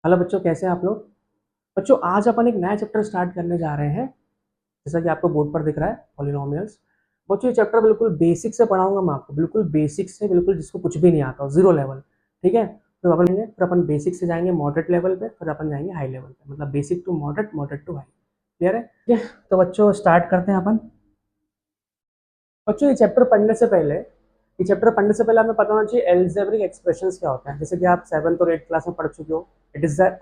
Hello बच्चों, कैसे हैं आप लोग। बच्चों, आज अपन एक नया चैप्टर स्टार्ट करने जा रहे हैं। जैसा कि आपको बोर्ड पर दिख रहा है, पॉलिनोमियल्स। बच्चों, ये चैप्टर बिल्कुल बेसिक से पढ़ाऊंगा मैं आपको, बिल्कुल बेसिक से, बिल्कुल जिसको कुछ भी नहीं आता हो, जीरो लेवल। ठीक है। फिर अपन बेसिक से जाएंगे मॉडरेट लेवल पे, फिर अपन जाएंगे हाई लेवल पे, मतलब basic to moderate, moderate to high. Clear है? ठीक है। तो बच्चों स्टार्ट करते हैं अपन। बच्चों, ये चैप्टर पढ़ने से पहले हमें पता होना चाहिए एल्जेब्रिक एक्सप्रेशंस क्या होता है। जैसे कि आप 7th और 8th क्लास में पढ़ चुके हो। It is the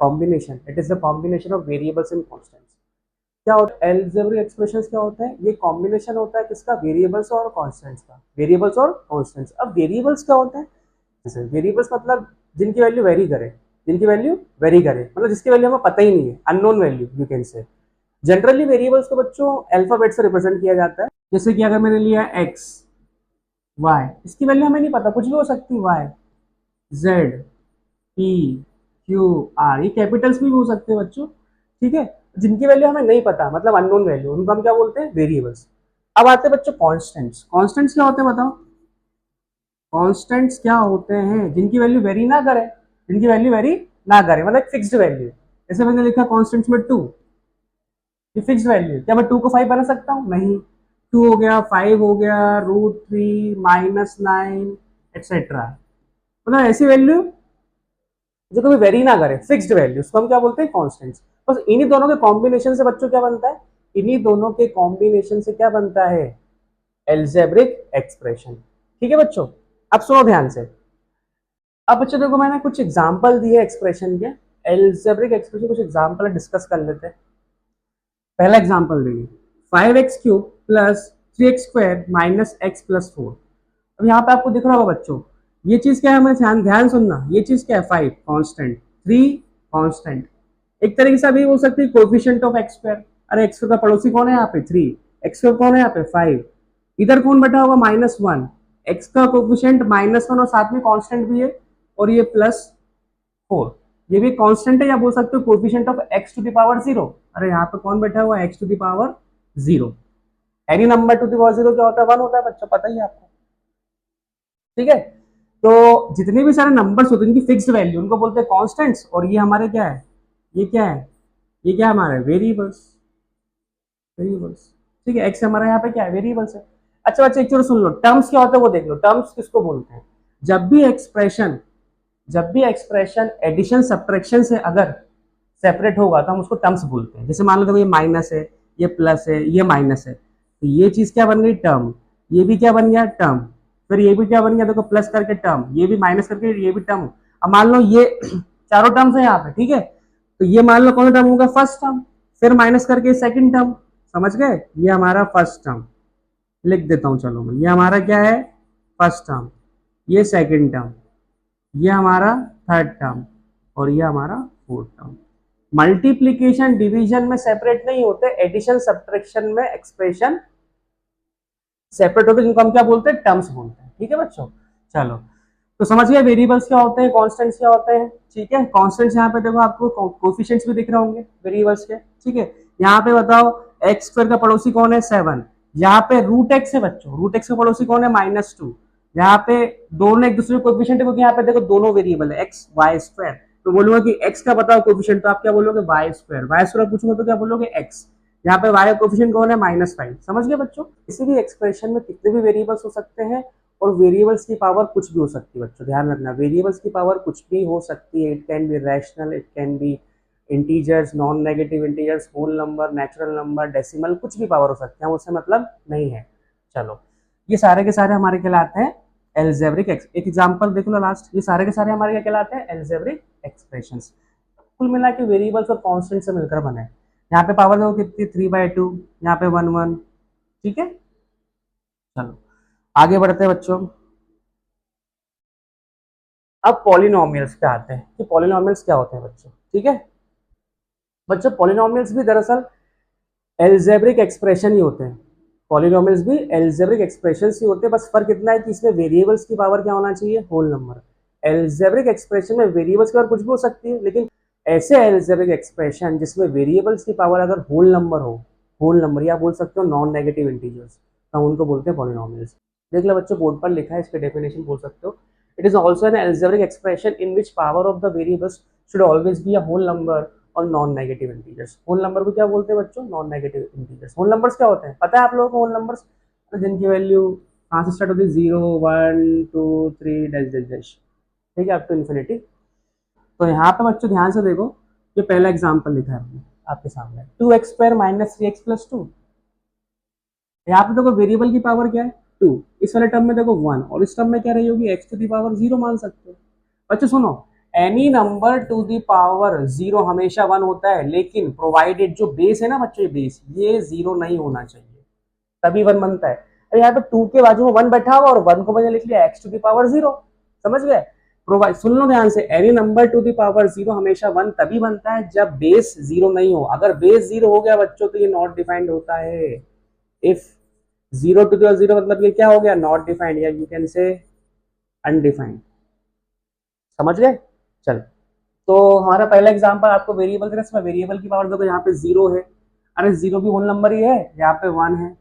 combination of variables and constants. क्या होता है एल्जेब्रिक एक्सप्रेशंस? क्या होता है? ये कॉम्बिनेशन होता है किसका? वेरिएबल्स और कांस्टेंट्स का। वेरिएबल्स और कांस्टेंट्स। अब वेरिएबल्स क्या होता है? जैसे वेरिएबल्स मतलब जिनकी वैल्यू वेरी करे, मतलब जिसकी वैल्यू हमें पता ही नहीं है, unknown value you can say. Generally variables को बच्चों अल्फाबेट से रिप्रेजेंट किया जाता है। जैसे कि अगर मैंने लिया एक्स, वाई, इसकी वैल्यू हमें नहीं पता, कुछ भी हो सकती है। Y, Z, P, Q, R, ये कैपिटल्स भी हो सकते हैं बच्चों। ठीक है। जिनकी वैल्यू हमें नहीं पता, मतलब अननोन वैल्यू, उनको हम क्या बोलते हैं? वेरिएबल्स। अब आते हैं बच्चों कॉन्स्टेंट्स। कॉन्स्टेंट्स क्या होते हैं बताओ? कॉन्स्टेंट्स क्या होते हैं? जिनकी वैल्यू वेरी ना करे, मतलब फिक्स्ड वैल्यू। जैसे मैंने लिखा कॉन्स्टेंट्स में टू, ये फिक्स्ड वैल्यू। क्या मैं टू को फाइव बना सकता हूँ? नहीं। टू हो गया, फाइव हो गया, √3, -9, एक्सेट्रा। मतलब ऐसी वैल्यू जो कभी वेरी ना करे, फिक्स्ड वैल्यू, उसको हम क्या बोलते हैं? कॉन्स्टेंट्स। बस इन्हीं दोनों के कॉम्बिनेशन से बच्चों क्या बनता है? इन्हीं दोनों के कॉम्बिनेशन से क्या बनता है? Algebraic expression. ठीक है बच्चों। अब सुनो ध्यान से। अब बच्चों देखो, मैंने कुछ एग्जांपल दिए एक्सप्रेशन के। एल्जेब्रिक एक्सप्रेशन कुछ एग्जांपल डिस्कस कर लेते हैं। पहला एग्जांपल देखिए, 5x³ plus 3x² minus x plus 4। अब यहाँ पे आपको दिख रहा होगा बच्चों, ये चीज क्या है? हमें ध्यान ध्यान सुनना। ये चीज क्या है? 5 कांस्टेंट, 3 कांस्टेंट। एक तरीके से अभी हो सकती है कोफिशिएंट ऑफ x²। अरे x² का पड़ोसी कौन है यहाँ पे? 3। x² कौन है यहाँ पे? 5। इधर कौन बैठा होगा? -1। x का कोफिशिएंट -1 और साथ में कांस्टेंट भी है, और ये +4। ये भी कांस्टेंट है, या बोल सकते हो कोफिशिएंट ऑफ x⁻0। अरे यहाँ पे कौन बैठा हुआ है? x⁻0। Any number to the power 0 क्या होता है? 1 होता है बच्चों, पता ही है आपको। ठीक है। तो जितने भी सारे नंबर्स होते हैं इनकी फिक्स्ड वैल्यू, उनको बोलते हैं कांस्टेंट्स। और ये हमारे क्या है? ये क्या है? ये क्या है हमारे? वेरिएबल्स। वेरिएबल्स। ठीक है। एक्स हमारा यहाँ पे क्या है? वेरिएबल्स है। अच्छा बच्चा, एक चीज सुन लो, टर्म्स क्या होता है वो देख लो। टर्म्स किसको बोलते हैं? जब भी एक्सप्रेशन जब भी एक्सप्रेशन एडिशन सब्ट्रैक्शन से अगर सेपरेट होगा तो हम उसको टर्म्स बोलते हैं। जैसे मान लो देखो, ये माइनस है, ये प्लस है, ये माइनस है, तो ये चीज क्या बन गई? टर्म। ये भी क्या बन गया? टर्म। फिर ये भी क्या बन गया? देखो, प्लस करके टर्म, ये भी माइनस करके ये भी टर्म। अब मान लो ये चारों टर्म्स है यहाँ पे। ठीक है। तो ये मान लो कौन सा टर्म होगा? First term. फिर माइनस करके सेकंड टर्म। समझ गए? ये हमारा फर्स्ट टर्म। लिख देता हूँ, चलो मैं। ये हमारा क्या है? First term. ये सेकंड टर्म। ये हमारा थर्ड टर्म। और ये हमारा फोर्थ टर्म। मल्टीप्लीकेशन डिवीजन में सेपरेट नहीं होते, एडिशन सब्ट्रैक्शन में एक्सप्रेशन सेपरेट होते, जिनको हम क्या बोलते हैं? टर्म्स बोलते हैं। ठीक है बच्चों। चलो, तो समझ गए वेरिएबल्स क्या होते हैं, कॉन्स्टेंट्स क्या होते हैं। ठीक है। कॉन्स्टेंट्स यहाँ पे देखो, आपको कोफिशिएंट्स भी दिख रहे होंगे वेरिएबल्स के। ठीक है। यहाँ पे बताओ, x² का पड़ोसी कौन है? 7। यहाँ पे √x है बच्चों, √x का पड़ोसी कौन है? -2। यहाँ पे दोनों एक दूसरे कोफिशिएंट है, क्योंकि यहाँ पे देखो दोनों वेरिएबल है, x y²। तो बोलूंगा कि x का बताओ कोफिशिएंट, तो आप क्या बोलोगे? y² पूछूंगा तो क्या बोलोगे? x। यहाँ पे y का कोफिशिएंट कौन है? -5। समझ गए बच्चों? किसी भी एक्सप्रेशन में कितने भी वेरिएबल्स हो सकते हैं, और वेरिएबल्स की पावर कुछ भी हो सकती है बच्चों, ध्यान रखना। वेरिएबल्स की पावर कुछ भी हो सकती है। It can be rational, it can be integers, non negative integers, whole number, natural number, decimal, कुछ भी पावर हो सकते हैं, उससे मतलब नहीं है। चलो, ये सारे के सारे हमारे कहलाते हैं एल्जेब्रिक एक एग्जांपल देख लो लास्ट। ये सारे के सारे हमारे क्या कहलाते हैं? Algebraic expressions. कुल मिला के वेरिएबल्स और कांस्टेंट से मिलकर बने। यहाँ पे पावर देखो कितनी? 3/2। यहाँ पे 1 1। ठीक है। चलो, आगे बढ़ते हैं बच्चों। अब पॉलिनोमियल्स पे आते हैं कि पॉलिनोमियल्स क्या होते हैं बच्चों। ठीक है बच्चों, पॉलिनोमियल्स भी दरअसल एल्जेब्रिक एक्सप्रेशन ही होते हैं। पॉलिनोमियल्स भी एल्जेब्रिक एक्सप्रेशन ही होते हैं, बस फर्क इतना है कि इसमें वेरिएबल्स की पावर क्या होना चाहिए? Whole number. एल्जेब्रिक एक्सप्रेशन में वेरिएबल्स की पावर कुछ भी हो सकती है, लेकिन ऐसे एल्जेब्रिक एक्सप्रेशन जिसमें वेरिएबल्स की पावर अगर होल नंबर हो, होल नंबर या बोल सकते हो नॉन नेगेटिव इंटीजर्स, तो हम उनको बोलते हैं पॉलिनोमियल्स। देख लो बच्चों, बोर्ड पर लिखा है, इसके डेफिनेशन बोल सकते हो। It is also an algebraic expression in which power of the variables should always be a whole number और non negative integers. Whole number को क्या बोलते हैं बच्चों? Non negative integers. Whole numbers क्या होते हैं पता है आप लोगों को? होल नंबर्स जिनकी वैल्यू कहाँ से स्टार्ट होती है? 0 1 2 3 डैश डैश डैश, ठीक है, अप टू इन्फिनिटी। तो यहाँ पे बच्चों ध्यान से देखो, ये पहला एग्जाम्पल लिखा है हमने आपके सामने, 2x² माइनस 3x+2। यहाँ पे देखो वेरिएबल की पावर क्या है? 2। इस वाले टर्म में देखो 1, और इस टर्म में क्या रही होगी? x टू दी पावर 0 मान सकते हो। बच्चों सुनो, any number to the power 0 हमेशा 1 होता है, लेकिन प्रोवाइडेड जो बेस है ना बच्चों, ये बेस ये 0 नहीं होना चाहिए, तभी 1 बनता है। अरे यहाँ पे 2 के बाजू में 1 बैठा हुआ और 1 को मैंने लिख लिया x टू दी पावर 0, समझ गए? प्रोवाइड, सुन लो ध्यान से, any number to the power 0 हमेशा 1 तभी बनता है जब बेस 0 नहीं हो। अगर बेस 0 हो गया बच्चों तो ये नॉट डिफाइंड होता है। इफ 0 टू द 0 मतलब ये क्या हो गया? नॉट डिफाइंड, या यू कैन से अनडिफाइंड। समझ गए? चल, तो हमारा पहला एग्जांपल आपको वेरिएबल दे रहा है, इसमें वेरिएबल की पावर देखो, यहाँ पे 0 है, अरे 0 भी होल नंबर ही है, यहाँ पे 1 है,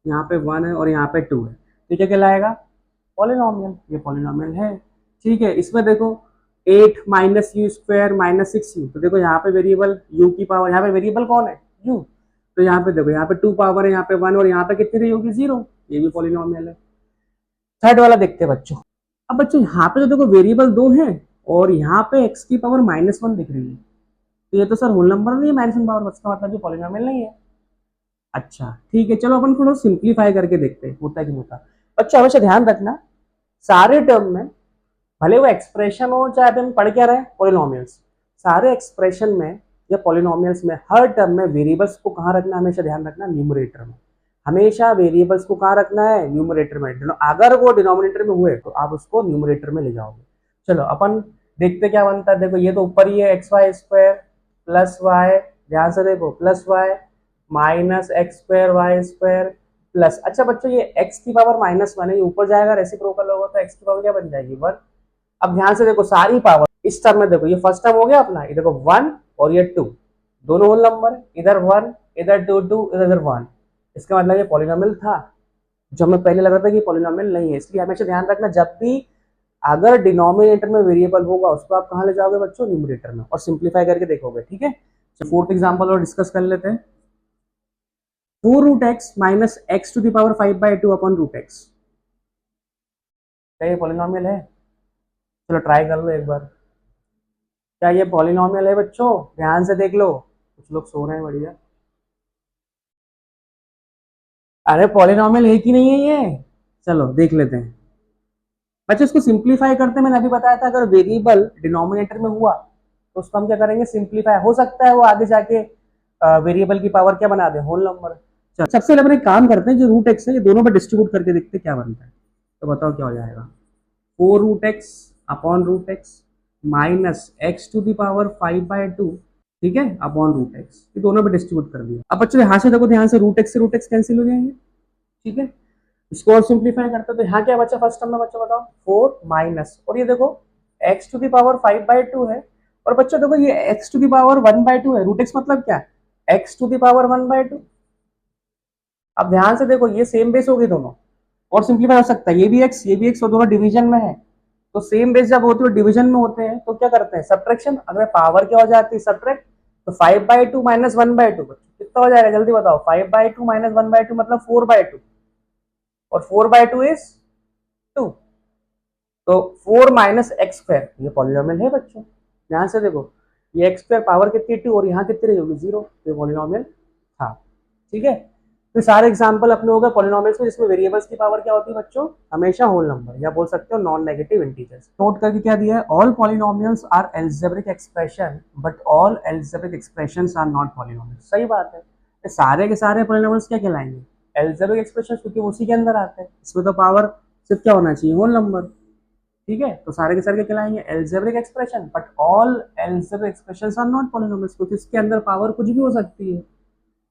यहाँ पे 1 है और यहाँ पे 2 है, तो क्या कहलाएगा? पॉलिनोमियल। ये पॉलिनोमियल है, ठीक है। इसमें देखो 8 minus you square minus 6u, तो देखो यहाँ पे वेरिएबल u की पावर, यहाँ पे वेरिएबल कौन है? u, तो यहाँ पे देखो, यहाँ पे 2 पावर है, यहाँ पे 1 और यहाँ पे कितनी रही होगी? 0, ये भी पॉलिनोमियल है। थर्ड वाला देखते हैं बच्चों। अब बच्चों यहाँ पे तो देखो वेरिएबल 2 है और यहाँ पे x की पावर -1 दिख रही है, तो ये तो सर होल नंबर नहीं है, -1 पावर, इसका मतलब ये पॉलिनोमियल नहीं है। अच्छा ठीक है, चलो अपन थोड़ा सिंप्लीफाई करके देखते हैं होता है कि नहीं होता। बच्चों हमेशा ध्यान रखना, सारे टर्म में, भले वो एक्सप्रेशन हो चाहे हम पढ़ क्या रहे पॉलिनोमियल्स, सारे एक्सप्रेशन में या पॉलिनोमियल्स में हर टर्म में वेरिएबल्स को कहाँ रखना? हमेशा ध्यान रखना, न्यूमरेटर में। हमेशा वेरिएबल्स को कहाँ रखना है? न्यूमरेटर में। अगर वो डिनोमिनेटर में हुए तो आप उसको न्यूमरेटर में ले जाओगे। चलो अपन देखते क्या बनता है। देखो ये तो ऊपर ही है, XY² प्लस वाई, ध्यान से देखो, plus Y minus x² plus, अच्छा बच्चों ये x की पावर -1 है, ये ऊपर जाएगा, रेसिप्रोकल होगा तो x की पावर क्या बन जाएगी? 1। अब ध्यान से देखो सारी पावर इस टर्म में देखो, ये फर्स्ट टर्म हो गया अपना, ये देखो 1 और ये 2, दोनों होल नंबर, इधर 1 इधर 2 इधर 1, इसका मतलब ये पॉलिनोमियल था। जो हमें पहले लग रहा था कि पॉलिनोमियल नहीं है, इसलिए हमेशा ध्यान रखना जब भी अगर डिनोमिनेटर में वेरिएबल होगा उसको आप कहाँ ले जाओगे बच्चों? न्यूमरेटर में, और सिंप्लीफाई करके देखोगे, ठीक है। तो फोर्थ एग्जांपल और डिस्कस कर लेते हैं। 4√x minus x to the power 5/2 upon √x, क्या ये पॉलिनोमियल है? चलो ट्राई कर लो एक बार, क्या ये पॉलिनोमियल है बच्चों? ध्यान से देख लो, कुछ लोग सो रहे हैं, बढ़िया। अरे पॉलिनोमियल है कि नहीं है ये? चलो देख लेते हैं बच्चों, इसको सिंप्लीफाई करते, मैंने अभी बताया था अगर वेरिएबल डिनोमिनेटर में हुआ तो उसको हम क्या करेंगे? सिंप्लीफाई। हो सकता है वो आगे जाके वेरिएबल की पावर क्या बना दे? Whole number. सबसे पहले अपन एक काम करते हैं, जो √x है ये दोनों पे डिस्ट्रीब्यूट करके देखते हैं क्या बनता है, तो बताओ क्या हो जाएगा? 4√x upon √x minus x to the power 5/2, ठीक है, अपॉन √x, ये दोनों पे डिस्ट्रीब्यूट कर दिया। अब बच्चों यहाँ से देखो ध्यान से, √x से √x कैंसिल हो जाएंगे, ठीक है। इसको और सिंप्लीफाई करते तो यहाँ क्या बचा फर्स्ट टर्म में? बच्चों बताओ 4 माइनस, और ये देखो x टू दी पावर 5/2 है, और बच्चों देखो ये x टू दी पावर 1/2 है, √x मतलब क्या? x to the power 1/2। अब ध्यान से देखो ये सेम बेस होगी दोनों, और सिंप्लीफाई हो सकता है, ये भी x और दोनों डिवीजन में है, तो सेम बेस जब होती है डिवीजन में होते हैं तो क्या करते हैं? सब्ट्रैक्शन। अगर पावर क्या हो जाती है? सब्ट्रैक्ट, तो 5/2 माइनस 1/2 कितना हो जाएगा? जल्दी बताओ, 5/2 माइनस 1/2 मतलब 4/2, और 4/2 इज 2, तो 4 माइनस x², ये पॉलिनोमियल है बच्चों। ध्यान से देखो, ये x² पावर कितनी? 2, और यहाँ कितनी रही होगी? 0, तो पॉलिनोमियल था, ठीक है। तो सारे एग्जांपल अपने हो गए पॉलिनोमियल्स में जिसमें वेरिएबल्स की पावर क्या होती है बच्चों? हमेशा होल नंबर, या बोल सकते हो नॉन नेगेटिव इंटीजर्स। नोट करके क्या दिया है? All polynomials are algebraic expression but all algebraic expressions are not polynomials. सही बात है, सारे के सारे पॉलिनोमियल्स क्या कहलाएंगे? एल्जेब्रिक एक्सप्रेशन, क्योंकि उसी के अंदर आते हैं। इसमें तो पावर सिर्फ क्या होना चाहिए? होल नंबर, ठीक है। तो सारे के सारे क्या कहलाएंगे? Algebraic expression, but all algebraic expressions are not polynomials, क्योंकि इसके अंदर पावर कुछ भी हो सकती है।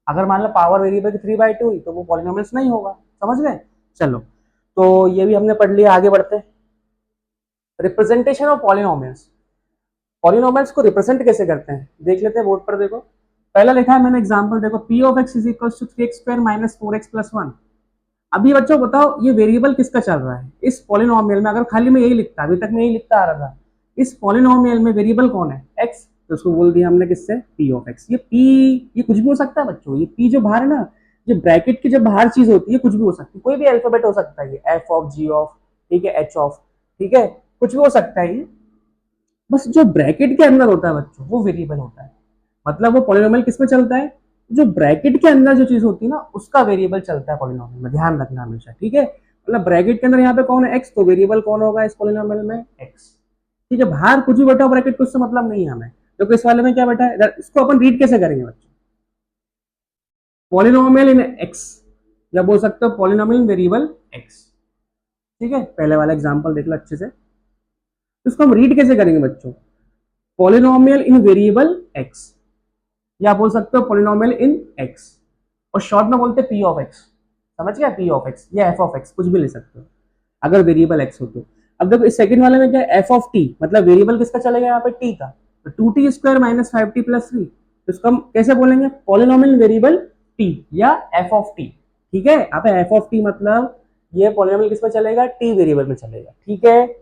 अगर मान लो पावर वेरिएबल की 3/2 हुई तो वो पॉलिनोमियल्स नहीं होगा, समझ गए? चलो, तो ये भी हमने पढ़ लिया, आगे बढ़ते हैं। रिप्रेजेंटेशन ऑफ पॉलिनोमियल्स, पॉलिनोमियल्स को रिप्रेजेंट कैसे करते हैं देख लेते हैं, बोर्ड पर देखो। पहला लिखा है मैंने एग्जांपल, देखो p of x is equal to 3x² minus 4x plus 1। अभी बच्चों बताओ ये वेरिएबल किसका चल रहा है? इस पॉलिनोमियल में अगर खाली मैं यही लिखता, अभी तक मैं यही लिखता आ रहा था, इस पॉलिनोमियल में वेरिएबल कौन है, एक्स, तो उसको बोल दिया हमने किससे, पी ऑफ एक्स। ये पी, ये कुछ भी हो सकता है बच्चों, ये पी जो बाहर है ना, ये ब्रैकेट की जो बाहर चीज होती है कुछ भी हो सकती है, कोई भी अल्फाबेट हो सकता है, ये एफ ऑफ, जी ऑफ, ठीक है, एच ऑफ, ठीक है, कुछ भी हो सकता है ये, बस जो ब्रैकेट के अंदर होता है बच्चों वो वेरिएबल होता है। मतलब वो पॉलिनोमियल किस में चलता है, जो ब्रैकेट के अंदर जो चीज होती है ना उसका वेरिएबल चलता है पॉलिनोमियल में, ध्यान रखना हमेशा, ठीक है। मतलब ब्रैकेट के अंदर यहाँ पे कौन है, एक्स, तो वेरिएबल कौन होगा इस पॉलिनोमियल में, एक्स, ठीक है। बाहर कुछ भी बैठा ब्रैकेट को उससे मतलब नहीं है हमें, क्योंकि इस वाले में क्या बैठा है, इसको अपन रीड कैसे करेंगे बच्चों, पॉलिनोमियल इन एक्स, या बोल सकते हो पॉलिनोमियल इन वेरिएबल एक्स, ठीक है। पहले वाला एग्जांपल देख लो अच्छे से, तो इसको हम रीड कैसे करेंगे बच्चों, पॉलिनोमियल इन वेरिएबल एक्स, या बोल सकते हो पॉलिनोमियल इन एक्स, और शॉर्ट में बोलते हैं पी ऑफ एक्स, समझ गया, पी ऑफ एक्स या एफ ऑफ एक्स कुछ भी ले सकते हो अगर वेरिएबल एक्स हो तो। अब देखो इस सेकंड वाले में क्या है, एफ ऑफ टी, मतलब वेरिएबल किसका चलेगा यहाँ पे, टी का, तो 2t square minus 5t plus 3, तो इसको हम कैसे बोलेंगे, पॉलिनोमियल वेरिएबल टी या एफ ऑफ टी, ठीक है। यहाँ पे एफ ऑफ टी मतलब ये पॉलिनोमियल किस में चलेगा, टी वेरिएबल में चलेगा, ठीक है।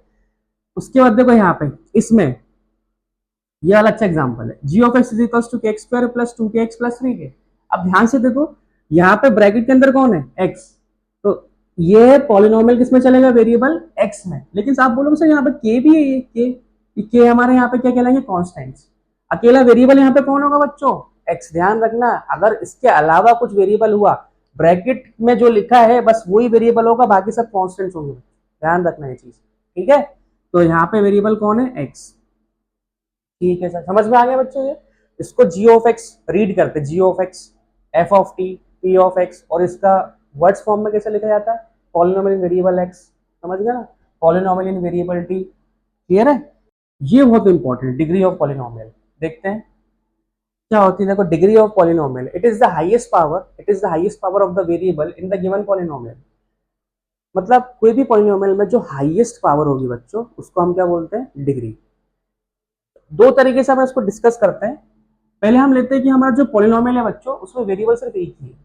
उसके बाद देखो यहाँ पे इसमें ये वाला अच्छा एग्जांपल है, G of x is equals to K X square plus 2kx plus 3k। अब ध्यान से देखो यहाँ पे ब्रैकेट के अंदर कौन है, एक्स, तो ये पॉलिनोमियल किस में चलेगा, वेरिएबल एक्स में, लेकिन आप बोलोगे सर यहाँ पे के भी है, ये के हमारे यहाँ पे क्या कहलाएंगे, कॉन्स्टेंट्स। अकेला वेरिएबल यहाँ पे कौन होगा बच्चों, एक्स। ध्यान रखना अगर इसके अलावा कुछ वेरिएबल हुआ, ब्रैकेट में जो लिखा है बस वही वेरिएबल होगा, बाकी सब कॉन्स्टेंट्स होंगे, ध्यान रखना ये चीज, ठीक है। तो यहाँ पे वेरिएबल कौन है, एक्स, ठीक है सर, समझ में आ गया बच्चों ये। इसको जी ऑफ एक्स रीड करते, G of X, F of T, P of X, और इसका वर्ड्स फॉर्म में कैसे लिखा जाता है, पॉलिनोमियल इन वेरिएबल एक्स, समझ गया ना, पॉलिनोमियल इन वेरिएबल टी, क्लियर है। ये बहुत इंपॉर्टेंट, डिग्री ऑफ पॉलिनोमियल देखते हैं क्या होती है। देखो degree of polynomial, it is the highest power, it is the highest power of the variable in the given polynomial. मतलब कोई भी पॉलिनोमियल में जो हाईएस्ट पावर होगी बच्चों उसको हम क्या बोलते हैं, डिग्री। दो तरीके से हम इसको डिस्कस करते हैं। पहले हम लेते हैं कि हमारा जो पॉलिनोमियल है बच्चों उसमें वेरिएबल सिर्फ एक ही है,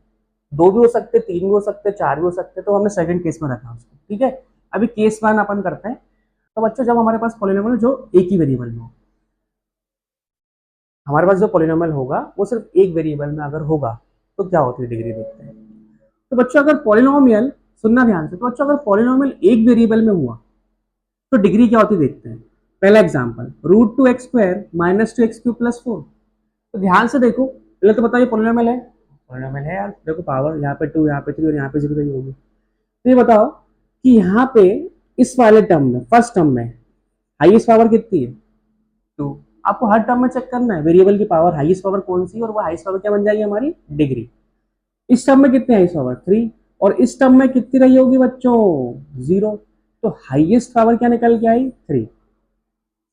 दो भी हो सकते, तीन भी हो सकते, चार भी हो सकते, तो हमने सेकंड केस में रखा उसको, ठीक है। अभी केस वन अपन करते हैं। तो बच्चों जब हमारे पास पॉलिनोमियल जो एक ही वेरिएबल में हो, हमारे पास जो पॉलिनोमियल होगा वो सिर्फ एक वेरिएबल में अगर होगा तो क्या होती है, डिग्री देखते हैं। तो बच्चों अगर पॉलिनोमियल, सुनना ध्यान से, तो बच्चों अगर पॉलिनोमियल एक वेरिएबल में हुआ तो डिग्री क्या होती है देखते हैं। पहला example, root 2x square minus 2x cube plus 4। तो ध्यान से देखो, पहले तो बताओ ये पॉलिनोमियल है, पॉलिनोमियल है यार, देखो पावर यहाँ पे 2, यहाँ पे 3 और यहाँ पे 0 ही होगी। तो ये बताओ कि यहाँ पे इस वाले टर्म में, फर्स्ट टर्म में हाईएस्ट पावर कितनी है, 2। आपको हर टर्म में चेक करना है वेरिएबल की पावर, हाईएस्ट पावर कौन सी है, और वो हाईएस्ट पावर क्या बन जाएगी हमारी, डिग्री। इस टर्म में कितनी हाईएस्ट पावर, 3, और इस टर्म में कितनी रही होगी बच्चों, 0। तो हाईएस्ट पावर क्या निकल के आई, 3।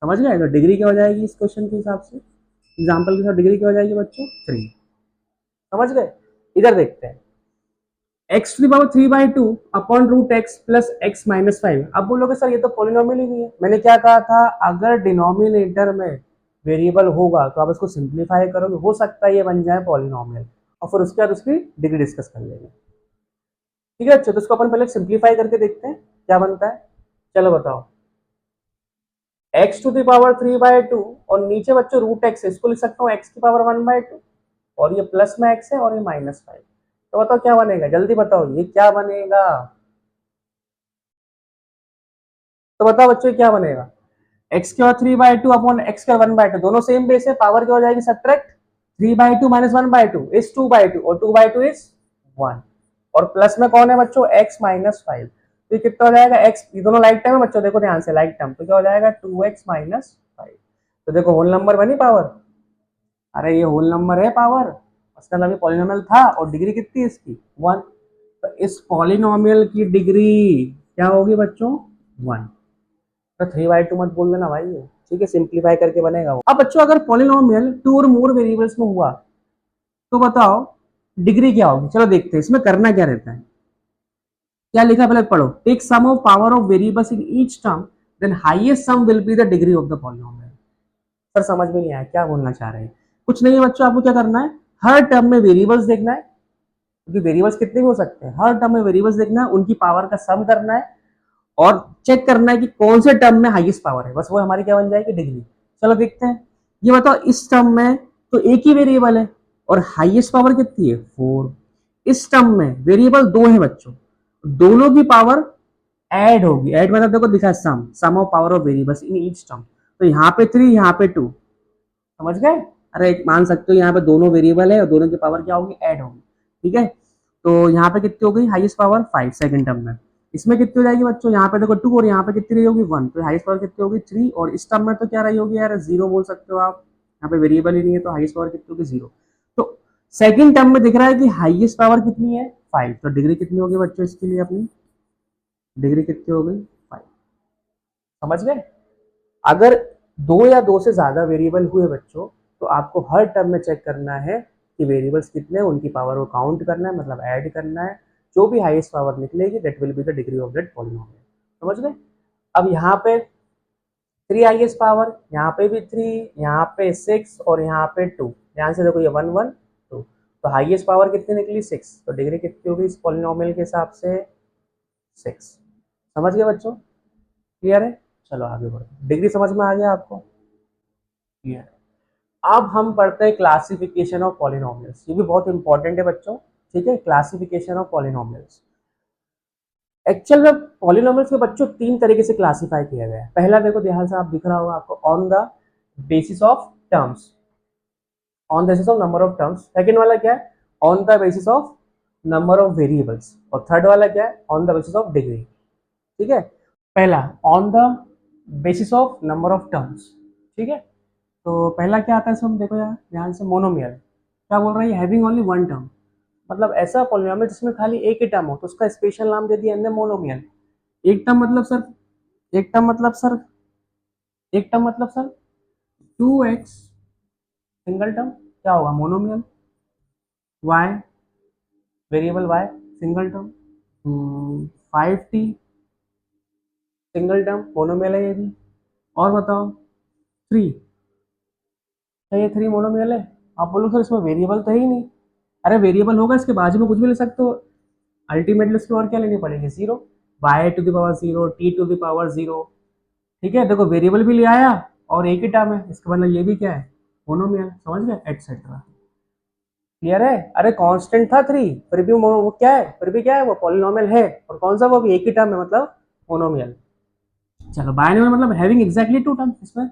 समझ गए, तो डिग्री क्या हो जाएगी इस क्वेश्चन के हिसाब से, एग्जाम्पल के साथ डिग्री क्या हो जाएगी बच्चों, 3। समझ गए। इधर देखते हैं, x to the power 3/2 upon root x plus x minus 5। अब बोलोगे सर ये तो पॉलिनोमियल ही नहीं है, मैंने क्या कहा था, अगर डिनोमिनेटर में वेरिएबल होगा तो आप इसको सिंप्लीफाई करोगे, हो सकता है ये बन जाए पॉलिनोमियल, और फिर उसके बाद उसकी डिग्री डिस्कस कर लेंगे, ठीक है। अच्छा तो इसको अपन पहले सिंप्लीफाई करके देखते हैं क्या बनता है। चलो बताओ, एक्स टू द पावर 3/2, और नीचे बच्चों रूट एक्स है, इसको लिख सकता हूँ एक्स की पावर 1/2, और ये प्लस में एक्स है और ये माइनस 5। तो बताओ क्या बनेगा, जल्दी बताओ ये क्या बनेगा, तो बताओ बच्चों क्या बनेगा, एक्स के बाद 3/2 अपॉन एक्स का 1/2, दोनों सेम बेस है, पावर क्या हो जाएगी, सब्ट्रैक्ट 3/2 माइनस 1/2 इज 2/2, और 2/2 इज 1, और प्लस में कौन है बच्चों, एक्स माइनस 5। तो ये कितना हो जाएगा, एक्स, ये दोनों लाइक टर्म है बच्चों, देखो ध्यान से, लाइक टर्म, तो क्या हो जाएगा 2x माइनस 5। तो देखो होल नंबर बनी पावर, अरे ये होल नंबर है पावर, उसका मतलब पॉलिनोमियल था, और डिग्री कितनी है इसकी, 1। तो इस पॉलिनोमियल की डिग्री क्या होगी बच्चों, 1। तो 3/2 मत बोल देना भाई, ठीक है, सिंप्लीफाई करके बनेगा वो। अब बच्चों अगर पॉलिनोमियल 2 और मोर वेरिएबल्स में हुआ तो बताओ डिग्री क्या होगी, चलो देखते हैं इसमें करना क्या रहता है। क्या लिखा पहले पढ़ो, take sum of power of variables in each term, then highest sum will be the degree of the polynomial. Sir समझ में नहीं आया क्या बोलना चाह रहे हैं, कुछ नहीं है बच्चों, आपको क्या करना है, हर टर्म में वेरिएबल्स देखना है, क्योंकि वेरिएबल्स कितने भी हो सकते हैं, हर टर्म में वेरिएबल्स देखना है, उनकी पावर का सम करना है, और चेक करना है कि कौन से टर्म में हाईएस्ट पावर है, बस वो हमारी क्या बन जाएगी, डिग्री। चलो देखते हैं, ये बताओ इस टर्म में तो एक ही वेरिएबल है और हाईएस्ट पावर कितनी है, 4। इस टर्म में वेरिएबल 2 है बच्चों, दोनों की पावर ऐड होगी, ऐड मतलब देखो दिखा sum of power of variables in each term, तो यहाँ पे 3 यहाँ पे 2, समझ गए। अरे एक मान सकते हो यहाँ पे दोनों वेरिएबल है और दोनों की पावर क्या होगी, ऐड होगी, ठीक है। तो यहाँ पे कितनी हो गई, हाईएस्ट पावर 5 सेकंड टर्म में। इसमें कितनी हो जाएगी बच्चों, यहाँ पे देखो 2 और यहाँ पे कितनी रही होगी 1, तो हाईएस्ट पावर कितनी होगी 3, और इस टर्म में तो क्या रही होगी यार, 0 बोल सकते हो आप, यहाँ पे वेरिएबल ही नहीं है तो हाईएस्ट पावर कितनी होगी 0। तो सेकंड टर्म में दिख रहा है कि हाईएस्ट पावर कितनी है 5, तो डिग्री कितनी होगी बच्चों इसके लिए, अपनी डिग्री कितनी हो गई 5, समझ गए। अगर 2 या 2 से ज्यादा वेरिएबल हुए बच्चों, तो आपको हर टर्म में चेक करना है कि वेरिएबल्स कितने हैं, उनकी पावर को काउंट करना है, मतलब ऐड करना है, जो भी हाईएस्ट पावर निकलेगी that will be the degree of that polynomial, समझ गए। अब यहाँ पे 3 हाईएस्ट पावर, यहाँ पे भी 3, यहाँ पे 6 और यहाँ पे 2, ध्यान से देखो ये 1 1 2, तो हाईएस्ट पावर कितनी निकली 6, तो डिग्री कितनी होगी इस पॉलिनोमियल के हिसाब से 6, समझ गए बच्चों, क्लियर है। चलो आगे बढ़ो, डिग्री समझ में आ गया आपको, क्लियर। अब हम पढ़ते हैं क्लासिफिकेशन ऑफ पॉलिनोमियल्स, ये भी बहुत इंपॉर्टेंट है बच्चों, ठीक है। क्लासिफिकेशन ऑफ पॉलिनोमियल्स, एक्चुअल में पॉलिनोमियल्स के बच्चों 3 तरीके से क्लासिफाई किया गया है। पहला देखो ध्यान से, आप दिख रहा होगा आपको, on the basis of terms, on the basis of number of terms. Second वाला क्या है, on the basis of number of variables, और थर्ड वाला क्या है, on the basis of degree, ठीक है। पहला on the basis of number of terms, ठीक है। तो पहला क्या आता है इसमें, देखो यार ध्यान से, मोनोमियल, क्या बोल रहा है, हैविंग ओनली वन टर्म, मतलब ऐसा पॉलिनोमियल जिसमें खाली एक ही टर्म हो, तो उसका स्पेशल नाम दे दिया हमने मोनोमियल। एक टर्म मतलब सर, एक टर्म मतलब सर, एक टर्म मतलब सर 2x, सिंगल टर्म क्या होगा, monomial. y, variable y, single term. 5t, single term, monomial है ये भी। और बताओ 3, क्या ये 3 मोनोमियल है, आप बोलो सर इसमें वेरिएबल तो है ही नहीं। अरे वेरिएबल होगा इसके बाजू में कुछ भी ले सकते हो, अल्टीमेटली उसकी और क्या लेनी पड़ेगी, 0, y to the power 0, t to the power 0, ठीक है। देखो वेरिएबल भी ले आया और एक ही टर्म है, इसका मतलब ये भी क्या है, मोनोमियल, समझ गए, एटसेट्रा, क्लियर है। अरे कांस्टेंट था 3, फिर भी वो क्या है, फिर भी क्या है, वो पॉलिनोमियल है, और कौन सा, वो भी एक ही टर्म है, मतलब मोनोमियल। चलो बायनोमियल मतलब हैविंग एग्जैक्टली 2 टर्म्स, इसमें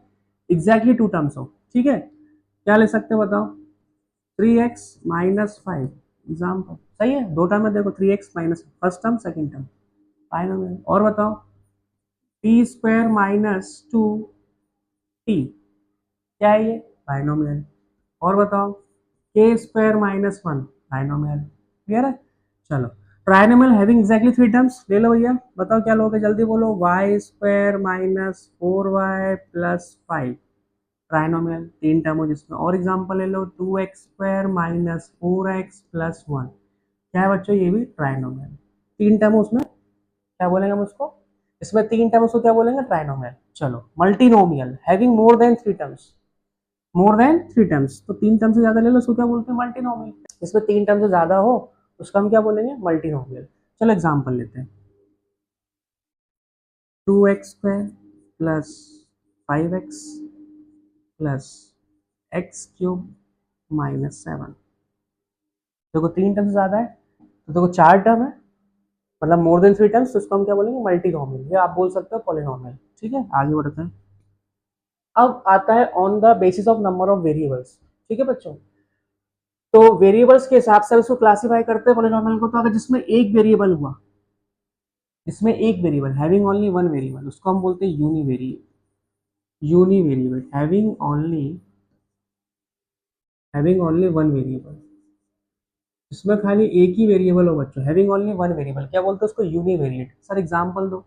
एग्जैक्टली 2 टर्म्स हो, ठीक है। क्या ले सकते हो बताओ, 3x-5, एग्जाम्पल, सही है, 2 टर्म में देखो, 3x minus first term second term, binomial. और बताओ t² - 2t, क्या है ये, बायनोमियल। और बताओ k² - 1, बायनोमियल, क्लियर है। चलो ट्राइनोमियल हैविंग एग्जैक्टली 3 टर्म्स, ले लो भैया, बताओ क्या लोगे, जल्दी बोलो, y² - 4y + 5, ट्राइनोमियल, 3 टर्म हो जिसमें। और एग्जांपल ले लो, 2x² - 4x + 1, क्या है बच्चों, ये भी ट्राइनोमियल, 3 टर्म उसमें, क्या बोलेंगे हम उसको, इसमें 3 टर्म उसको क्या बोलेंगे, ट्राइनोमियल। चलो multinomial having more than 3 terms, more than 3 terms, तो 3 टर्म से ज्यादा ले लो, उसको क्या बोलते हैं, मल्टीनोमियल। इसमें 3 टर्म से ज्यादा हो उसका हम क्या बोलेंगे, मल्टीनोमियल। चलो एग्जांपल लेते हैं, 2x² + 5x + x³ - 7, देखो 3 टर्म से ज्यादा है, तो देखो 4 टर्म है, मतलब मोर देन 3 टर्म्स, तो उसको हम क्या बोलेंगे, मल्टीनोमियल, या आप बोल सकते हो पॉलिनोमियल, ठीक है। आगे बढ़ते हैं, अब आता है on the basis of number of variables, ठीक है बच्चों। तो वेरिएबल्स के हिसाब से उसको क्लासिफाई करते हैं पॉलिनोमियल को, तो अगर जिसमें एक वेरिएबल हुआ, इसमें एक variable, having only one variable, उसको हम बोलते हैं यूनिवेरिएबल, हैविंग ओनली वन वेरिएबल, इसमें खाली एक ही वेरिएबल हो बच्चों, हैविंग ओनली वन वेरिएबल, क्या बोलते हैं उसको, यूनिवेरिएट। सर एग्जांपल दो,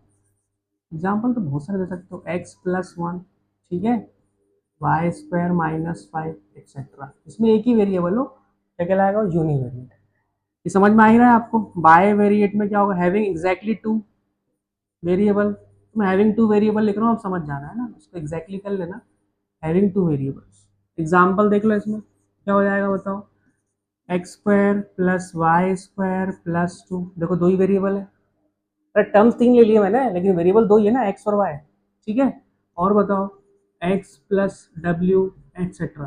एग्जांपल तो बहुत सारे दे सकते हो, x+1, ठीक है, y² - 5 एक्सेट्रा, इसमें एक ही वेरिएबल हो, क्या कहलाएगा, यूनिवेरिएट। ये समझ में आ ही रहा है आपको। बाय वेरिएट में क्या होगा, हैविंग एग्जैक्टली 2 वेरिएबल, मैं हैविंग 2 वेरिएबल लिख रहा हूँ, आप समझ जाना है ना, उसको एग्जैक्टली कर लेना, हैविंग 2 वेरिएबल्स। एग्जांपल देख लो, इसमें क्या हो जाएगा बताओ, x² + y² + 2, देखो 2 ही वेरिएबल है, टर्म्स 3 ले लिए मैंने, लेकिन वेरिएबल 2 ही है ना, एक्स और वाई। ठीक है, और बताओ एक्स प्लस डब्ल्यू एक्सेट्रा।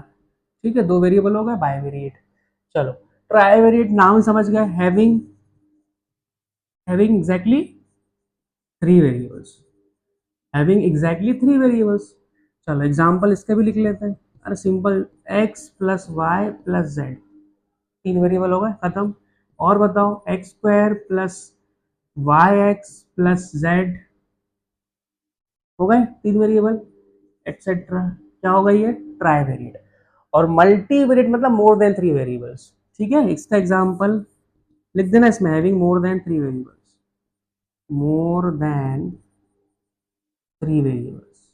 ठीक है, 2 वेरिएबल हो गए, बाइवेरिएट। चलो ट्राइवेरिएट नाम समझ गए, having exactly 3 variables, having exactly 3 variables. चलो एग्जांपल इसका भी लिख लेते हैं। अरे simple, x plus y plus z, 3 variable हो गए, खत्म। और बताओ x square plus y x plus z, हो गए 3 वेरिएबल, एक्सेट्रा। क्या होगा ये? ट्राइवेरिएट। और मल्टीवेरिएट मतलब मोर देन 3 वेरिएबल्स। ठीक है, इसका एग्जांपल लिख देना इसमें, having more than 3 variables, more than 3 variables.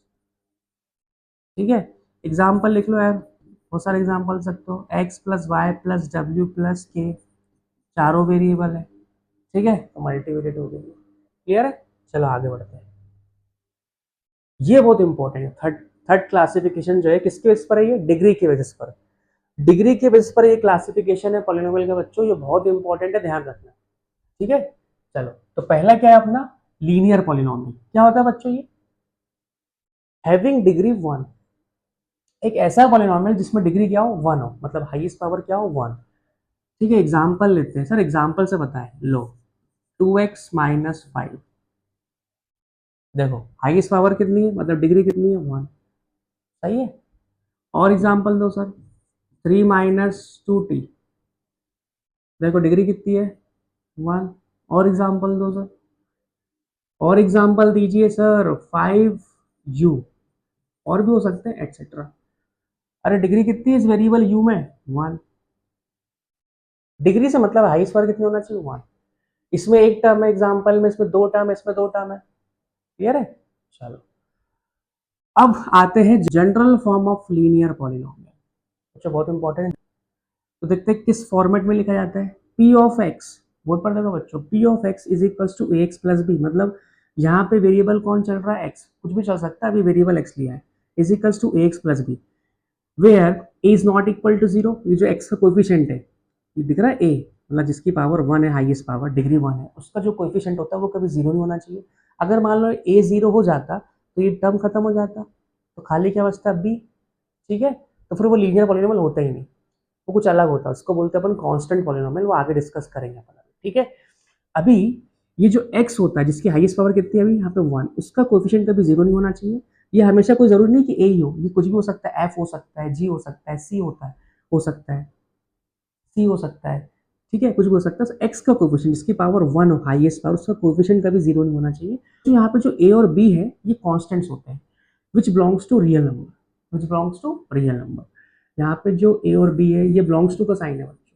ठीक है, एग्जाम्पल लिख लो यार, बहुत सारे एग्जाम्पल सकते हो। एक्स प्लस वाई प्लस डब्ल्यू प्लस के, चारों वेरिएबल है। ठीक है, तो मल्टीवेरिएट हो गई। क्लियर है? चलो आगे बढ़ते हैं। ये बहुत इंपॉर्टेंट है, थर्ड थर्ड क्लासिफिकेशन जो है किसके बेसिस पर है? ये डिग्री के बेसिस पर, डिग्री के बेसिस पर ये क्लासिफिकेशन है पॉलिनोमियल के बच्चों, ये बहुत इंपॉर्टेंट है, ध्यान रखना। ठीक है, चलो तो पहला क्या है अपना? Linear polynomial. क्या होता है बच्चों ये? हैविंग डिग्री 1, एक ऐसा पॉलिनोमियल जिसमें डिग्री क्या हो? 1 हो, मतलब हाईएस्ट पावर क्या हो? 1। ठीक है, एग्जाम्पल लेते हैं सर, एग्जाम्पल से बताएं। लो 2x माइनस 5, देखो हाईएस्ट पावर कितनी है, मतलब डिग्री कितनी है? 1। सही है। और एग्जाम्पल दो सर, 3 माइनस 2t, देखो डिग्री कितनी है? 1। और एग्जाम्पल दो सर, और एग्जाम्पल दीजिए सर, 5u, और भी हो सकते हैं एक्सेट्रा। अरे डिग्री कितनी है इस वेरिएबल u में? 1। डिग्री से मतलब हाईएस्ट पावर कितनी होना चाहिए? 1। इसमें एक टर्म है एग्जाम्पल में, इसमें 2 टर्म है, इसमें 2 टर्म है। क्लियर है? चलो अब आते हैं general form of linear polynomial. अच्छा बहुत इंपॉर्टेंट। तो देखते हैं किस फॉर्मेट में लिखा जाता है। पी ऑफ एक्स, बोर्ड पर देखो बच्चों, p of x is equals to a x plus b, मतलब यहाँ पे वेरिएबल कौन चल रहा है? एक्स, कुछ भी चल सकता है, अभी वेरिएबल एक्स लिया है, is equals to a x plus b, where a is not equal to 0। ये जो एक्स का कोएफिशिएंट है, ये दिख रहा है ए, मतलब जिसकी पावर 1 है, हाईएस्ट पावर डिग्री 1 है, उसका जो कोएफिशिएंट होता है वो कभी 0 नहीं होना चाहिए। अगर मान लो ए 0 हो जाता तो ये टर्म खत्म हो जाता, तो खाली क्या बचता? बी। ठीक है, तो फिर वो लीनियर पॉलिनोमियल होता ही नहीं, वो कुछ अलग होता है, उसको बोलते हैं अपन कांस्टेंट पॉलिनोमियल, वो आगे डिस्कस करेंगे अपन। ठीक है, अभी ये जो x होता है जिसकी हाईएस्ट पावर कितनी है अभी यहाँ पे 1, उसका कोएफिशिएंट कभी 0 नहीं होना चाहिए। ये हमेशा कोई जरूरी नहीं कि a ही हो, ये कुछ भी हो सकता है, f हो सकता है, g हो सकता है, c होता है, हो सकता है, c हो सकता है। ठीक है, कुछ भी हो सकता है। x का कोएफिशिएंट जिसकी पावर 1 हो, हाईएस्ट पावर, उसका कोएफिशिएंट कभी 0 नहीं होना चाहिए। तो यहाँ पे जो a और b है ये कॉन्स्टेंट्स होते हैं, which belongs to real number, which belongs to real number. यहाँ पे जो a और b है ये बिलोंग्स टू का साइन है बच्चों,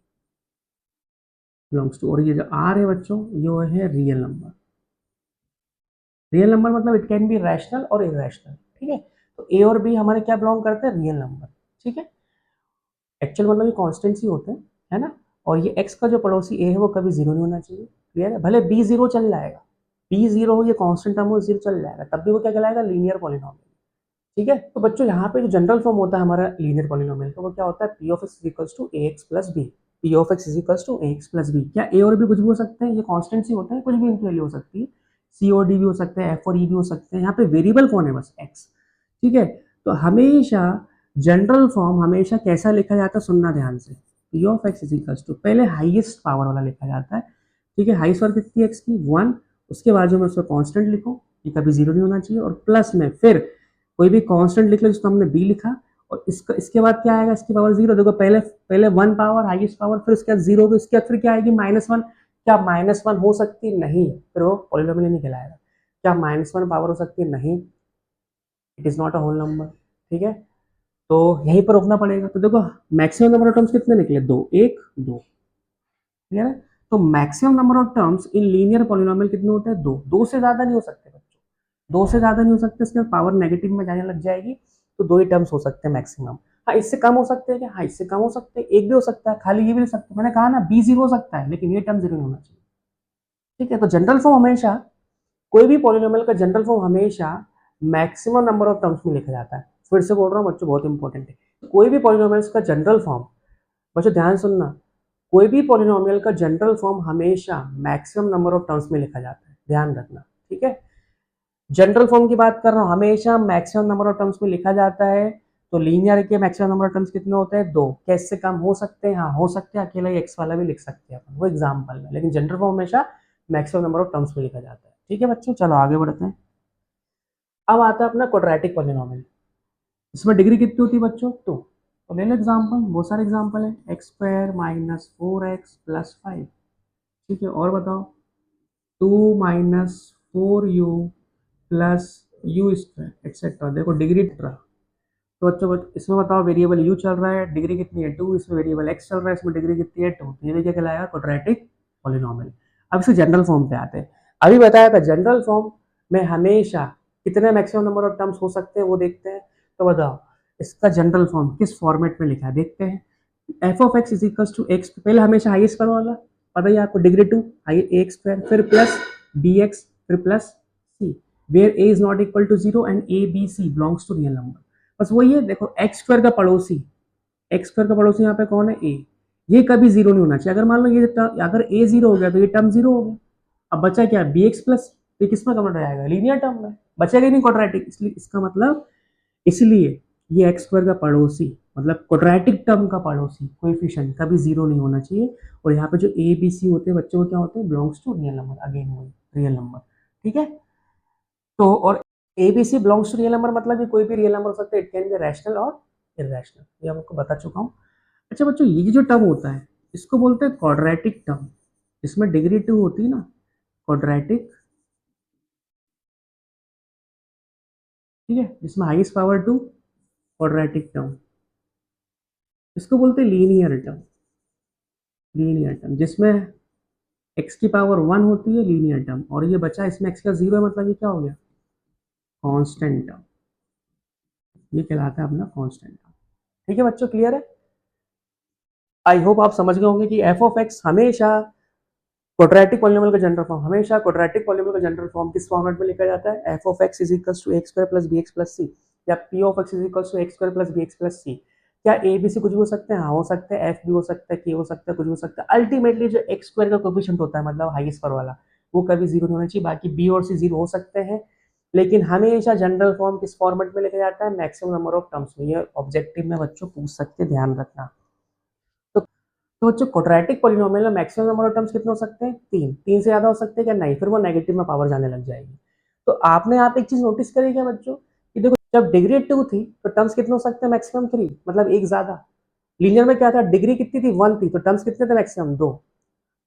बिलोंग्स टू, और ये जो r है बच्चों ये है रियल नंबर। रियल नंबर मतलब इट कैन बी रैशनल और इरेशनल। ठीक है, तो ए और बी हमारे क्या बिलोंग करते हैं? Real number. ठीक है, एक्चुअल मतलब ये कॉन्स्टेंट्स ही होते हैं, है ना। और ये एक्स का जो पड़ोसी ए है वो कभी 0 नहीं होना चाहिए। क्लियर है? भले बी 0 चल जाएगा, बी 0 हो, ये कॉन्स्टेंट टर्म हो, 0 चल जाएगा, तब भी वो क्या कहलाएगा? Linear polynomial. ठीक है, तो बच्चों यहाँ पे जो जनरल फॉर्म होता है हमारा लीनियर पॉलिनोमियल का, वो क्या होता है? P of x equals to a x plus b, p of x is equals to a x plus b. क्या ए और बी कुछ भी हो सकते हैं? ये कॉन्स्टेंट्स ही होते हैं, कुछ भी इनकी वैल्यू हो सकती है, सी और डी भी हो सकते हैं, एफ और ई भी हो सकते हैं, यहाँ पे वेरिएबल कौन है? बस एक्स। ठीक है, तो हमेशा जनरल फॉर्म हमेशा कैसा लिखा जाता है? सुनना ध्यान से, p of x is equals to, पहले हाईएस्ट पावर वाला लिखा जाता है। ठीक है, हाईएस्ट पावर कितनी है एक्स की? 1। उसके बाजू में उसका कांस्टेंट लिखो, ये कभी 0 नहीं होना चाहिए, और प्लस में फिर कोई भी कांस्टेंट लिख लो, जिसको हमने बी लिखा, और इसका इसके बाद क्या आएगा? इसकी पावर 0। देखो पहले पहले 1 पावर हाईएस्ट पावर, फिर उसके बाद 0 होगी, इसके बाद फिर क्या आएगी? -1। क्या -1 हो सकती? नहीं, फिर वो पॉलिनोमियल नहीं कहलाएगा। क्या -1 पावर हो सकती है? नहीं, it is not a whole number. ठीक है, तो यहीं पर रोकना पड़ेगा। तो देखो मैक्सिमम नंबर ऑफ टर्म्स कितने निकले? 2, 1, 2। क्लियर है? तो maximum number of terms in linear polynomial कितने होते हैं? 2। 2 से ज्यादा नहीं हो सकते बच्चों, 2 से ज्यादा नहीं हो सकते, इसके पावर नेगेटिव में जाने लग जाएगी, तो 2 ही टर्म्स हो सकते हैं मैक्सिमम। हाँ इससे कम हो सकते हैं क्या? हाँ इससे कम हो सकते हैं, एक भी हो सकता है, खाली ये भी हो सकता है, मैंने कहा ना बी 0 हो सकता है, लेकिन ये टर्म 0 नहीं होना चाहिए। ठीक है, तो जनरल फॉर्म हमेशा, कोई भी पॉलिनोमियल का जनरल फॉर्म हमेशा मैक्सिमम नंबर ऑफ टर्म्स में लिखा जाता है। फिर से बोल रहा हूँ बच्चों, बहुत इंपॉर्टेंट है, कोई भी पॉलिनोमियल का जनरल फॉर्म, बच्चों ध्यान सुनना, कोई भी पॉलिनोमियल का जनरल फॉर्म हमेशा मैक्सिमम नंबर ऑफ टर्म्स में लिखा जाता है। ध्यान रखना, ठीक है। जनरल फॉर्म की बात कर रहा हूँ, हमेशा मैक्सिमम नंबर ऑफ टर्म्स में लिखा जाता है। तो लीनियर के मैक्सिमम नंबर ऑफ टर्म्स कितने होते हैं? 2। क्या इससे कम हो सकते हैं? हाँ हो सकते हैं, अकेला एक्स वाला भी लिख सकते हैं अपन, वो एग्जाम्पल में, लेकिन जनरल फॉर्म हमेशा मैक्सिमम नंबर ऑफ टर्म्स में लिखा जाता है, ठीक है बच्चों। चलो आगे बढ़ते हैं। अब आता है अपना क्वाड्रेटिक पॉलिनोमियल। इसमें डिग्री कितनी होती है बच्चों? 2। तो ले लो एग्जाम्पल, बहुत सारे एग्जाम्पल है। एक्स स्क्वायर माइनस 4x+5, ठीक है। और बताओ 2 minus 4u plus you square etcetera. देखो डिग्री रहा। तो बच्चों इसमें बताओ वेरिएबल यू चल रहा है, डिग्री कितनी है? 2। इसमें वेरिएबल एक्स चल रहा है, इसमें डिग्री कितनी है? 2। तो ये भी क्या कहलाएगा? Quadratic polynomial. अब इसे जनरल फॉर्म पे आते हैं। अभी बताया था जनरल फॉर्म में हमेशा कितने मैक्सिमम नंबर ऑफ टर्म्स हो सकते हैं वो देखते हैं। तो बताओ इसका जनरल फॉर्म किस फॉर्मेट में लिखा है, देखते हैं। F of x is equal to x, पहले हमेशा हाई स्क्वायर वाला पता ही आपको, डिग्री 2 हाई ए स्क्वायर, फिर प्लस बी एक्स, फिर plus c, where a is not equal to 0 and a b c belongs to real number. बस वही है, देखो एक्स स्क्वायर का पड़ोसी, एक्स स्क्वायर का पड़ोसी यहाँ पे कौन है? ए। ये कभी जीरो नहीं होना चाहिए। अगर मान लो ये अगर ए जीरो हो गया तो ये टर्म जीरो हो गया। अब बचा क्या? बी एक्स प्लस, ये किस में कन्वर्ट हो जाएगा? लीनियर टर्म में बचेगा नहीं क्वाड्रेटिक, इसलिए इसका मतलब, इसलिए ये एक्स स्क्वायर का पड़ोसी मतलब क्वाड्रेटिक टर्म का पड़ोसी कोएफिशिएंट कभी जीरो नहीं होना चाहिए। और यहाँ पे जो ए बी सी होते हैं बच्चों को क्या होते हैं? Belongs to real number, again वही रियल नंबर, ठीक है। तो और a b c belongs to real number मतलब ये कोई भी रियल नंबर हो सकता है, इट कैन बी रैशनल और इररेशनल, ये आपको बता चुका हूँ। अच्छा बच्चों ये जो टर्म होता है इसको बोलते हैं क्वाड्रेटिक टर्म। इसमें डिग्री 2 होती है ना, क्वाड्रेटिक, ठीक है। इसमें हाईएस्ट पावर 2, क्वाड्रेटिक टर्म। इसको बोलते हैं लीनियर टर्म, लीनियर टर्म जिसमें एक्स की पावर 1 होती है, लीनियर टर्म। और ये बचा इसमें एक्स का 0 है, मतलब ये क्या हो गया? Constant term. ये कहलाता है अपना कांस्टेंट टर्म, ठीक है बच्चों, क्लियर है? आई होप आप समझ गए होंगे कि एफ ऑफ एक्स हमेशा क्वाड्रेटिक पॉलिनोमियल का जनरल फॉर्म, हमेशा क्वाड्रेटिक पॉलिनोमियल का जनरल फॉर्म किस फॉर्मेट में लिखा जाता है? F of x is equals to X square plus B X plus C, या P of x is equals to X square plus B X plus C. क्या A b सी कुछ भी हो सकते हैं? हाँ हो सकते हैं। एफ भी हो सकता है, के हो सकता है, कुछ भी हो सकता है। अल्टीमेटली जो एक्स स्क्वायर का कोएफिशिएंट होता है मतलब हाईएस्ट पावर वाला, वो कभी जीरो नहीं होना चाहिए। बाकी बी और सी जीरो हो सकते हैं, लेकिन हमेशा जनरल फॉर्म किस फॉर्मेट में लिखा जाता है? मैक्सिमम नंबर ऑफ टर्म्स में। ये ऑब्जेक्टिव में बच्चों पूछ सकते, ध्यान रखना। तो बच्चों क्वाड्रेटिक पॉलिनोमियल में मैक्सिमम नंबर ऑफ टर्म्स कितने हो सकते हैं? 3। 3 से ज्यादा हो सकते हैं क्या? नहीं, फिर वो नेगेटिव में पावर जाने लग जाएगी। तो आपने यहाँ पे एक चीज नोटिस करी क्या बच्चों, कि देखो जब डिग्री 2 थी तो टर्म्स कितने हो सकते हैं? मैक्सिमम 3, मतलब एक ज्यादा। लीनियर में क्या था? डिग्री कितनी थी? 1 थी, तो टर्म्स कितने थे? मैक्सिमम 2।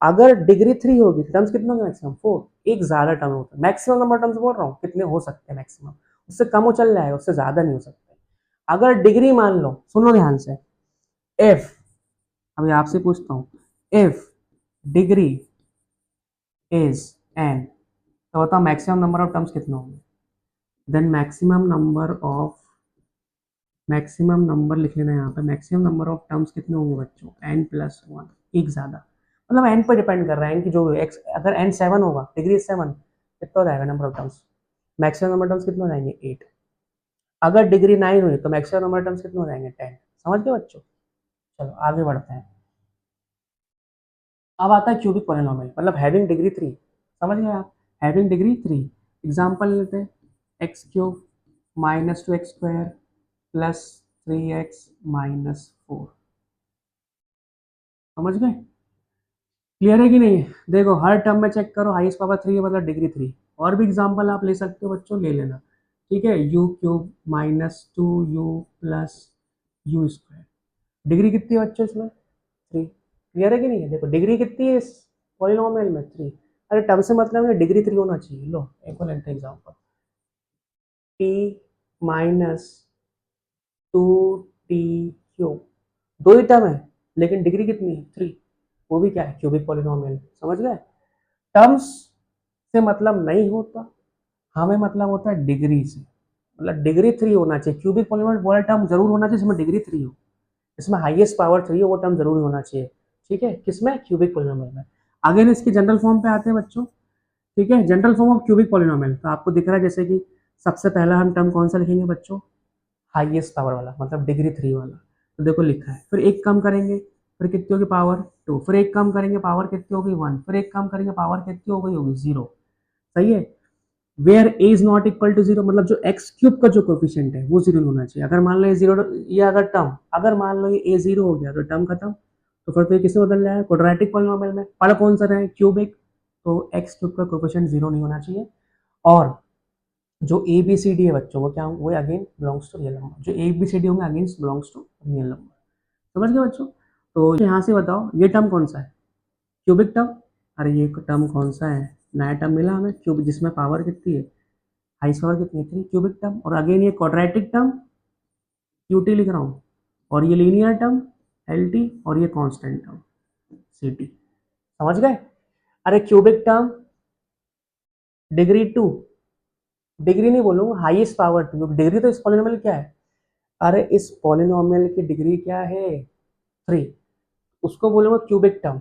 अगर डिग्री 3 होगी तो टर्म्स कितने होंगे? मैक्सिमम 4, एक ज्यादा टर्म होता है। मैक्सिमम नंबर टर्म्स बोल रहा हूँ कितने हो सकते हैं मैक्सिमम, उससे कम हो चल जाएगा, उससे ज्यादा नहीं हो सकते। अगर डिग्री मान लो, सुनो ध्यान से, एफ, अभी आपसे पूछता हूँ, इफ डिग्री इज एन, तो बताओ मैक्सिमम नंबर ऑफ टर्म्स कितने होंगे? देन मैक्सिमम नंबर लिख लेना यहाँ पे। मैक्सिमम नंबर ऑफ टर्म्स कितने होंगे बच्चों? एन प्लस 1, एक ज्यादा। मतलब एन पर डिपेंड कर रहा है, एन की जो एक्स, अगर एन 7 होगा, डिग्री 7, कितना हो जाएगा number of terms? Maximum number terms कितने हो जाएंगे? 8। अगर डिग्री 9 हुई तो मैक्सिमम नंबर टर्म्स कितने हो जाएंगे? 10। समझ गए बच्चों? चलो आगे बढ़ते हैं। अब आता है क्यूबिक पॉलिनोमियल, मतलब हैविंग डिग्री 3। समझ गए आप? Having degree 3। एग्जांपल लेते हैं, x cube minus 2x square plus 3x minus 4। समझ गए? क्लियर है कि नहीं? देखो हर टर्म में चेक करो, हाईएस्ट पावर 3 है मतलब डिग्री 3। और भी एग्जांपल आप ले सकते हो बच्चों, ले लेना, ठीक है। U cube minus 2u plus you square, degree कितनी है बच्चों इसमें? 3। क्लियर है कि नहीं है? देखो डिग्री कितनी है इस पॉलिनोमियल में? 3। अरे टर्म से मतलब है डिग्री 3 होना चाहिए। लो एक और लेते हैं example, T minus 2t cube, दो ही टर्म है लेकिन डिग्री कितनी है? 3। वो भी क्या है? Cubic polynomial. समझ गए? टर्म्स से मतलब नहीं होता, हमें मतलब होता है डिग्री से। मतलब डिग्री 3 होना चाहिए। क्यूबिक पॉलिनोमियल वाला टर्म जरूर होना चाहिए जिसमें डिग्री 3 हो, इसमें हाईएस्ट पावर 3 हो, वो टर्म जरूर होना चाहिए, ठीक है। किसमें? क्यूबिक पॉलिनोमियल में। अगेन इसके जनरल फॉर्म पे आते हैं बच्चों, ठीक है। General form of cubic polynomial तो आपको दिख रहा है, जैसे कि सबसे पहला हम टर्म कौन सा लिखेंगे बच्चों? हाईएस्ट पावर वाला, मतलब डिग्री 3 वाला। तो देखो लिखा है, फिर एक कम करेंगे, फिर कितनी होगी? पावर 2। फिर एक कम करेंगे, पावर कितनी होगी? 1। फिर एक कम करेंगे, पावर कितनी हो गई होगी? 0। सही है। Where a is not equal to zero, मतलब जो एक्स क्यूब का जो कोफिशिएंट है वो जीरो होना चाहिए। अगर मान लो ये जीरो, ये अगर मान लो ये ए जीरो हो गया तो टर्म खत्म। तो फिर तो ये किसमें बदल जाएगा, क्वाड्रेटिक पॉलिनोमियल में। पढ़ कौन सा रहे, क्यूबिक। तो एक्स क्यूब का कोफिशिएंट जीरो नहीं होना चाहिए। और जो ए बी सी डी है बच्चों, वो क्या होंगे, वो again belongs to real number. जो ए बी सी डी होंगे against belongs to real number. समझ गए बच्चों। तो यहाँ से बताओ ये टर्म कौन सा है, क्यूबिक टर्म। अरे ये टर्म कौन सा है, नया टर्म मिला हमें क्यूब, जिसमें पावर कितनी है, हाईएस्ट पावर कितनी है, 3, क्यूबिक टर्म। और अगेन ये क्वाड्रेटिक टर्म क्यूटी लिख रहा हूँ, और ये लीनियर टर्म एल टी, और ये कांस्टेंट टर्म सी टी। समझ गए। अरे क्यूबिक टर्म डिग्री 2, डिग्री नहीं बोलूंगा, हाईएस्ट पावर 2, क्योंकि डिग्री तो इस पॉलिनोमियल क्या है, अरे इस पॉलिनोमियल की डिग्री क्या है, 3। उसको बोलूंगा क्यूबिक टर्म,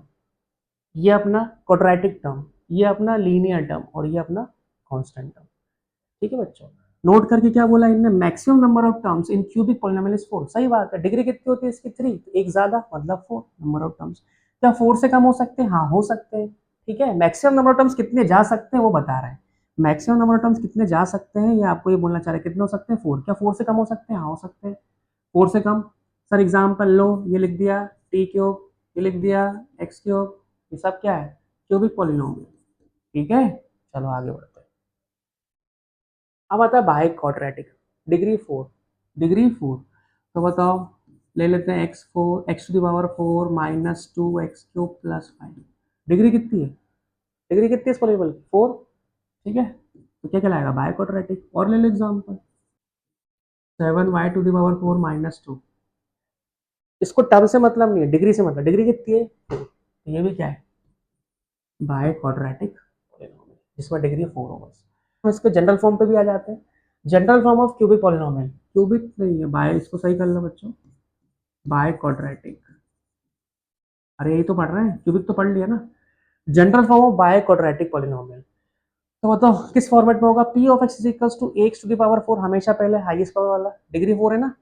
ये अपना क्वाड्रेटिक टर्म, ये अपना लीनियर टर्म, और ये अपना कांस्टेंट टर्म। ठीक है बच्चों। नोट करके क्या बोला इनने, maximum number of terms in cubic polynomial is 4। सही बात है, डिग्री कितनी होती है इसकी, 3, तो एक ज्यादा मतलब 4 नंबर ऑफ टर्म्स। क्या 4 से कम हो सकते हैं, हाँ हो सकते हैं। ठीक है, मैक्सिमम नंबर ऑफ टर्म्स कितने जा सकते हैं वो बता रहे हैं। मैक्सिमम नंबर ऑफ टर्म्स कितने जा सकते हैं, ये आपको ये बोलना चाह रहे हैं, कितने हो सकते हैं, 4। क्या 4 से कम हो सकते हैं, हाँ हो सकते हैं। 4 से कम, सर एग्जाम्पल लो, ये लिख दिया टी क्यूब, ये लिख दिया एक्स क्यूब, ये सब क्या है, क्यूबिक पॉलिनोमियल। ठीक है, चलो आगे बढ़ते हैं। अब आता है बाय क्वाड्रेटिक, डिग्री 4, डिग्री 4। तो बताओ, ले लेते हैं x to the power 4 minus 2x³ plus 5। Degree कितनी है, डिग्री कितनी है इस पॉलिनोमियल की, 4। ठीक है, तो क्या कहलाएगा, बाय क्वाड्रेटिक। और ले लो एग्जाम्पल 7y⁴ माइनस 2। इसको टर्म से मतलब नहीं है, डिग्री से मतलब, डिग्री कितनी है 2, तो ये भी क्या है, बाय क्वाड्रेटिक पॉलिनोमियल, जिसमें डिग्री 4 होगा। हम इसके जनरल फॉर्म पे भी आ जाते हैं। General form of cubic polynomial, cubic नहीं है, बाय, इसको सही कर लो बच्चों, बाय क्वाड्रेटिक। अरे यही तो पढ़ रहे हैं, क्यूबिक तो पढ़ लिया ना। General form of biquadratic polynomial, तो बताओ किस फॉर्मेट में होगा, p of x is equals to x to the power 4, हमेशा पहले हाईएस्ट पावर वाला, डिग्री 4 है ना।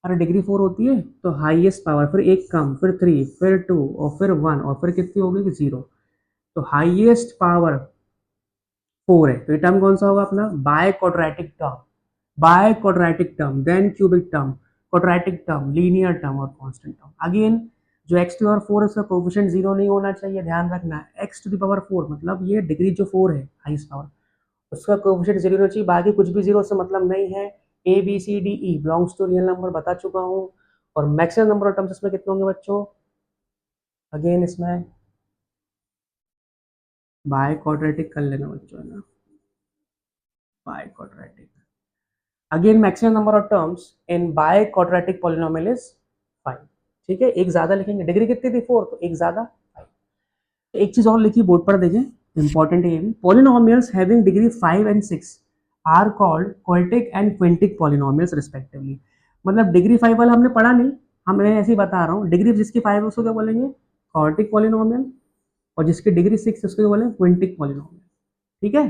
अरे डिग्री 4 होती है तो हाईएस्ट पावर, फिर एक कम, फिर 3, फिर 2, और फिर 1, और फिर कितनी होगी, 0। तो हाईएस्ट पावर 4 है, तो ये टर्म कौन सा होगा अपना, biquadratic term, biquadratic term, then cubic term, quadratic term, linear term, और कांस्टेंट टर्म। अगेन जो एक्स टू पावर 4 है उसका कोफिशिएंट 0 नहीं होना चाहिए, ध्यान रखना। एक्स टू द पावर 4 मतलब ये डिग्री जो 4 है हाईएस्ट पावर, उसका कोफिशिएंट 0 होना चाहिए, बाकी कुछ भी 0 से मतलब नहीं है। A b c d e belongs to real number बता चुका हूँ। और मैक्सिमम नंबर ऑफ टर्म्स इसमें कितने होंगे बच्चों, अगेन इसमें बाय क्वाड्रेटिक कर लेना बच्चों, है ना, by quadratic. Again maximum number of terms in by quadratic polynomial is 5। ठीक है, एक ज्यादा लिखेंगे, डिग्री कितनी थी 4, तो एक ज्यादा 5। एक चीज और लिखी बोर्ड पर देखें, इंपॉर्टेंट है ये भी, polynomials having degree 5 and 6 are called quadratic and quintic polynomials respectively. मतलब डिग्री 5 वाला हमने पढ़ा नहीं, मैं ऐसे ही बता रहा हूँ, डिग्री जिसकी 5 है उसको क्या बोलेंगे, क्वाड्रेटिक पॉलिनोमियल, और जिसकी डिग्री 6 है उसको क्या बोलेंगे, क्विंटिक पॉलिनोमियल। ठीक है,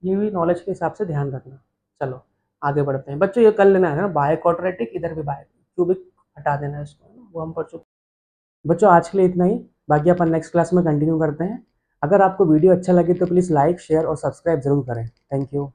ये भी नॉलेज के हिसाब से ध्यान रखना। चलो आगे बढ़ते हैं बच्चों, ये कर लेना है ना, बाय क्वाड्रेटिक, इधर भी बाय क्यूबिक, हटा देना है इसको, वो हम पढ़ चुके। बच्चों आज के लिए इतना ही, बाकी अपन नेक्स्ट क्लास में कंटिन्यू करते हैं। अगर आपको वीडियो अच्छा लगे तो प्लीज़ लाइक शेयर और सब्सक्राइब जरूर करें। Thank you.